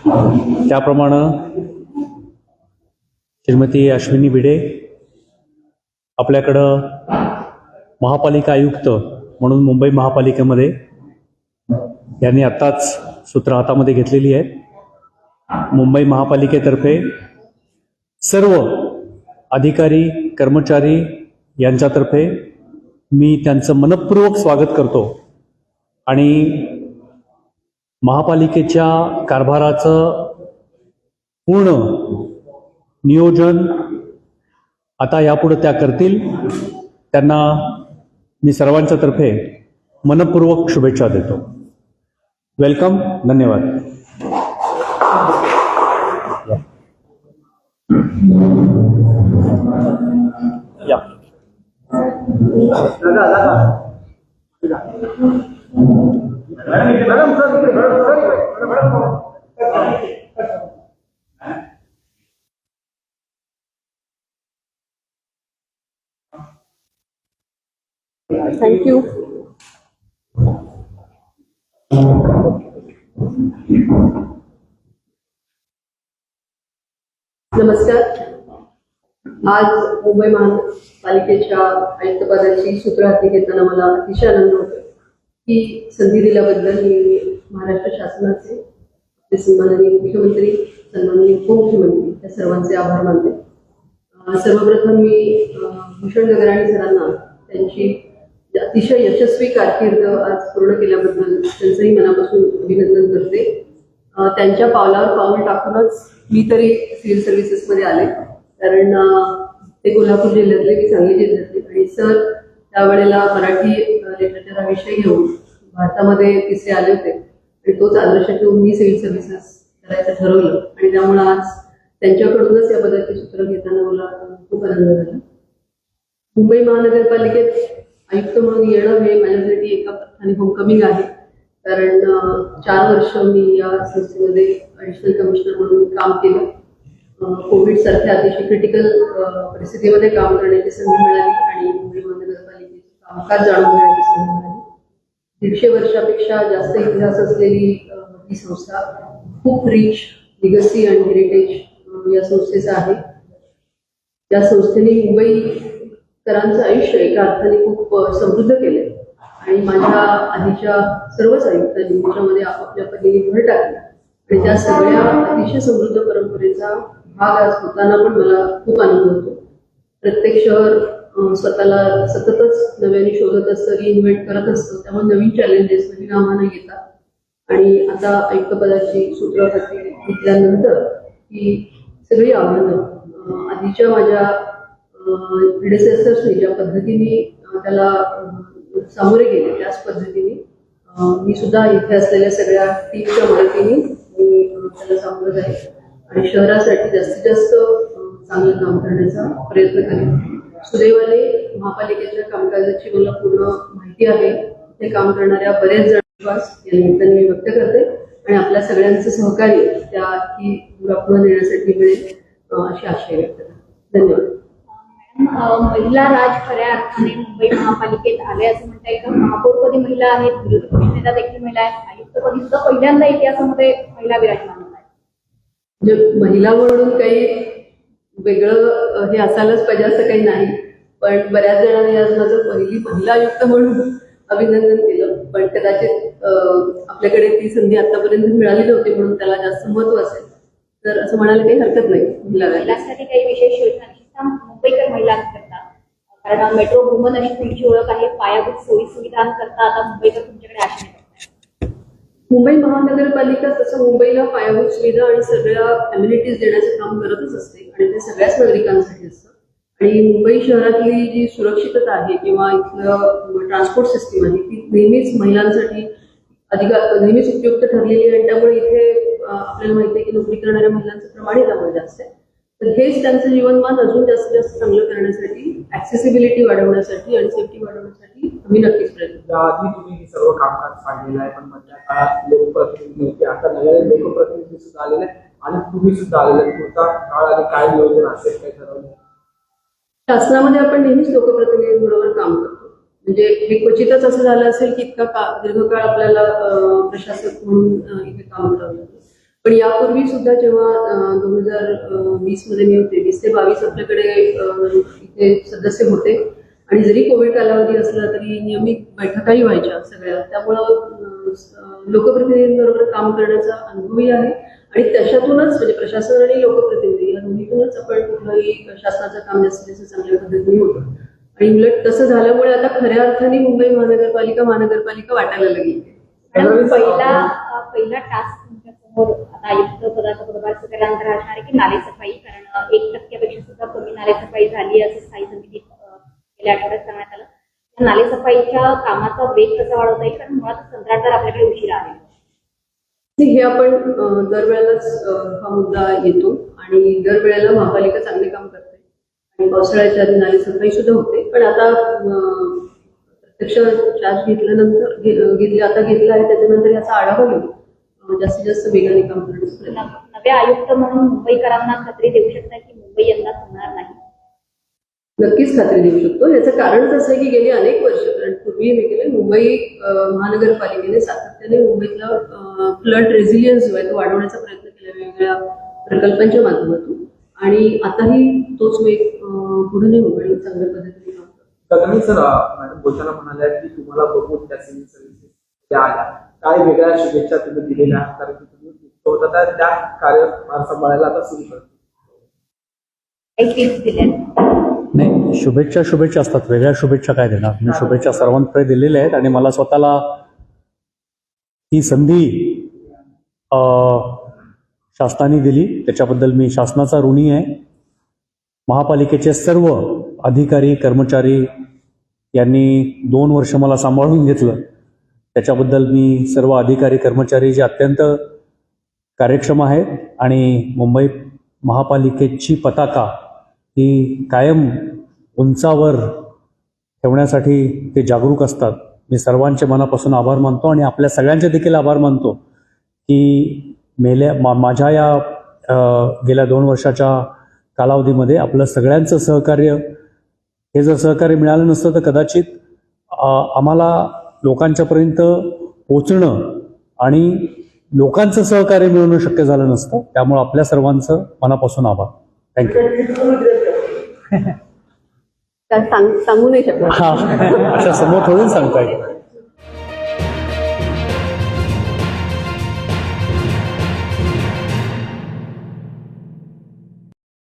त्याप्रमाणे श्रीमती अश्विनी भिडे आपल्याकडं महापालिका आयुक्त म्हणून मुंबई महापालिकेमध्ये यांनी आत्ताच सूत्र हातामध्ये घेतलेली आहेत. मुंबई महापालिकेतर्फे सर्व अधिकारी कर्मचारी यांच्यातर्फे मी त्यांचं मनपूर्वक स्वागत करतो आणि महापालिकेच्या कारभाराचं पूर्ण नियोजन आता यापुढे त्या करतील. त्यांना मी सर्वांच्या तर्फे मनपूर्वक शुभेच्छा देतो. वेलकम. धन्यवाद. या. Thank you. नमस्कार. आज मुंबई महापालिकेच्या आयुक्तपदाची सूत्र हाती घेताना मला अतिशय आनंद होतो. ही संधी दिल्याबद्दल मी महाराष्ट्र शासनाचे सन्माननीय मुख्यमंत्री, सन्माननीय उपमुख्यमंत्री या सर्वांचे आभार मानते. सर्वप्रथम मी भूषण गगराणी सरांना त्यांची अतिशय यशस्वी कारकीर्द आज पूर्ण केल्याबद्दल त्यांचंही मनापासून अभिनंदन करते. त्यांच्या पावलावर पाऊल टाकूनच मी तरी सिव्हिल सर्व्हिसेसमध्ये आले, कारण ते कोल्हापूर जिल्ह्यातले, मी सांगली जिल्ह्यातले, आणि सर त्यावेळेला मराठी लिटरेचर हा विषय घेऊन भारतामध्ये तिसरे आले होते आणि तोच आदर्श ठेवून मी सिव्हिल सर्व्हिसेस करायचं ठरवलं आणि त्यामुळे आज त्यांच्याकडूनच या पदाची सूत्र घेताना मला खूप आनंद झाला. मुंबई महानगरपालिकेत आयुक्त म्हणून येणं हे माझ्यासाठी एका अर्थाने होमकमिंग आहे, कारण 4 वर्ष मी या संस्थेमध्ये ॲडिशनल कमिशनर म्हणून काम केलं. कोविड सारख्या अतिशय क्रिटिकल परिस्थितीमध्ये काम करण्याची संधी मिळाली आणि मुंबई महानगरपालिकेचे कामकाज जाणून घेण्याची संधी मिळाली. 150 वर्षापेक्षा जास्त इतिहास असलेली ही संस्था खूप रिच लिगसी आणि हेरिटेज या संस्थेचा आहे. या संस्थेने मुंबईकरांचं आयुष्य एका अर्थाने खूप समृद्ध केले आणि माझ्या आधीच्या सर्वच आयुक्तांनी त्याच्यामध्ये आपापल्या पद्धतीने भर टाकली आणि त्या सगळ्या अतिशय समृद्ध परंपरेचा भाग आज होताना पण मला खूप आनंद होतो. प्रत्येक शहर स्वतःला सततच नव्याने शोधत असतं, रिइन्व्हेंट करत असतं, त्यामुळे नवीन चॅलेंजेस, नवीन आव्हानं येतात आणि आता आयुक्तपदाची सूत्र हाती घेतल्यानंतर ही सगळी आव्हानं आधीच्या माझ्या प्रिडेसेसर्सनी ज्या पद्धतीने त्याला सामोरे गेले त्याच पद्धतीने मी सुद्धा इथे असलेल्या सगळ्या टीमच्या मदतीने मी त्याला सामोरं जाईल आणि शहरासाठी जास्तीत जास्त चांगलं काम करण्याचा प्रयत्न करेन. सुदैवाने महापालिकेच्या कामकाजाची मला पूर्ण माहिती आहे. ते काम करणाऱ्या बरेच जण विश्वास या निमित्ताने मी व्यक्त करते आणि आपल्या सगळ्यांचं सहकार्य त्या की पुढे नेण्यासाठी मिळेल अशी आशा व्यक्त करते. धन्यवाद. महिला राज खऱ्या अर्थाने मुंबई महापालिकेत आले असं म्हणता येईल. महापौरपदी महिला आहेत, विरोधी पक्षनेता देखील महिला आहेत, आयुक्तपदी सुद्धा पहिल्यांदा इतिहासामध्ये महिला विराजमान आहेत. म्हणजे महिला म्हणून काही वेगळं हे असायलाच पाहिजे असं काही नाही, पण बऱ्याच जणांनी आज माझं पहिली महिला आयुक्त म्हणून अभिनंदन केलं, पण कदाचित आपल्याकडे ती संधी आतापर्यंत मिळाली नव्हती म्हणून त्याला जास्त महत्व असेल, तर असं म्हणायला काही हरकत नाही. महिलांसाठी काही विशेष योजना मुंबईकर महिला करतात, कारण मेट्रो वुमन अशी तुमची ओळख आहे. पायाभूत सोयी सुविधांकरता आता मुंबईकर तुमच्याकडे आशा. मुंबई महानगरपालिका तसं मुंबईला पायाभूत सुविधा आणि सगळ्या अम्युनिटीज देण्याचं काम करतच असते आणि ते सगळ्याच नागरिकांसाठी असतं. आणि मुंबई शहरातली जी सुरक्षितता आहे किंवा इथलं ट्रान्सपोर्ट सिस्टीम आहे ती नेहमीच महिलांसाठी नेहमीच उपयुक्त ठरलेली आहे आणि त्यामुळे इथे आपल्याला माहिती आहे की नोकरी करणाऱ्या महिलांचं प्रमाण त्यामुळे जास्त आहे. तर हेच त्यांचं जीवनमान अजून जास्तीत जास्त चांगलं करण्यासाठी, ऍक्सेसिबिलिटी वाढवण्यासाठी आणि सेफ्टी वाढवण्यासाठी आम्ही नक्कीच प्रयत्न करू. आधी तुम्ही हे सर्व कामकाज पाहिलेलं आहे, पण मधल्या काळात लोकप्रतिनिधी होते, आता नव्याने लोकप्रतिनिधी सुद्धा आलेले आणि तुम्ही सुद्धा आलेले. पुढचा काळ आणि काय नियोजन असेल काय ठरवलं? शासनामध्ये आपण नेहमीच लोकप्रतिनिधींबरोबर काम करतो. म्हणजे हे क्वचितच असं झालं असेल की इतका दीर्घकाळ आपल्याला प्रशासक म्हणून इथे काम करावं लागलं, पण यापूर्वी सुद्धा जेव्हा 2020 मध्ये मी होते 20 ते 22 आपल्याकडे इथे सदस्य होते आणि जरी कोविड कालावधी असला तरी नियमित बैठकाही व्हायच्या सगळ्या. त्यामुळं लोकप्रतिनिधींबरोबर काम करण्याचा अनुभवही आहे आणि त्याच्यातूनच म्हणजे प्रशासन आणि लोकप्रतिनिधी या दोन्हीतूनच आपण कुठलंही शासनाचं काम जास्तीत जास्त चांगल्या पद्धतीने होतं. आणि उलट तसं झाल्यामुळे आता खऱ्या अर्थाने मुंबई महानगरपालिका वाटायला लागली. मॅडम, पहिला टास्क तुमच्या समोर आता आयुक्त पदाचा पदभार स्वीकारल्यानंतर असणार आहे की नालेसफाई, कारण 1% सुद्धा कमी नालेसफाई झाली असं स्थायी समितीत गेल्या आठवड्यात सांगण्यात आलं. या नालेसफाईच्या कामाचा वेग कसा वाढवता येईल, कारण मुळात कंत्राटदार आपल्याकडे उशिरा आहे. हे आपण दरवेळेलाच हा मुद्दा येतो आणि दरवेळेला महापालिका चांगले काम करते आणि पावसाळ्याच्या आधी नालेसफाई सुद्धा होते. पण आता प्रत्यक्ष चार्ज घेतला आहे त्याच्यानंतर याचा आढावा घेऊ जास्तीत जास्त वेगाने काम करण्याचा प्रयत्न. नव्या आयुक्त म्हणून मुंबईकरांना खात्री देऊ शकता की मुंबई यंदा होणार नाही? नक्कीच खात्री देऊ शकतो. याचं कारणच असं आहे की गेली अनेक वर्ष, कारण पूर्वी हे केलं मुंबई महानगरपालिकेने सातत्याने मुंबईतला फ्लड रेझिलियन्स जो आहे तो वाढवण्याचा प्रयत्न केला वेगवेगळ्या प्रकल्पांच्या माध्यमातून आणि आताही तोच वेग पुढे नेऊ आणि चांगल्या पद्धतीने काम करतो. कदमी सर मॅडम बोलताना म्हणाल्या की तुम्हाला बघून त्या सिव्हिल सर्व्हिसेस त्या आल्या, काय वेगळ्या शुभेच्छा तुम्ही दिलेल्या, कारण की तुम्ही होता त्या कार्यभार सांभाळायला आता सुरू करतो. काही टिप्स दिल्या? नाही, शुभेच्छा असतात, वेगळ्या शुभेच्छा काय देणार. मी शुभेच्छा सर्वांकडे दिलेल्या आहेत आणि मला स्वतःला ही संधी शासनाने दिली त्याच्याबद्दल मी शासनाचा ऋणी आहे. महापालिकेचे सर्व अधिकारी कर्मचारी यांनी 2 वर्ष मला सांभाळून घेतलं, त्याच्याबद्दल मी सर्व अधिकारी कर्मचारी जे अत्यंत कार्यक्षम आहेत आणि मुंबई महापालिकेची पताका ही कायम उंचावर ठेवण्यासाठी ते जागरूक असतात. मी सर्वांचे मनापासून आभार मानतो आणि आपल्या सगळ्यांचे देखील आभार मानतो की माझ्या या गेल्या 2 वर्षाच्या कालावधीमध्ये आपलं सगळ्यांचं सहकार्य, हे जर सहकार्य मिळालं नसतं तर कदाचित आम्हाला लोकांच्यापर्यंत पोचणं आणि लोकांचं सहकार्य मिळवणं शक्य झालं नसतं. त्यामुळे आपल्या सर्वांचं मनापासून आभार. थँक्यू. सांगू नाही शकणार. अच्छा, समोर थोडून सांगता येईल.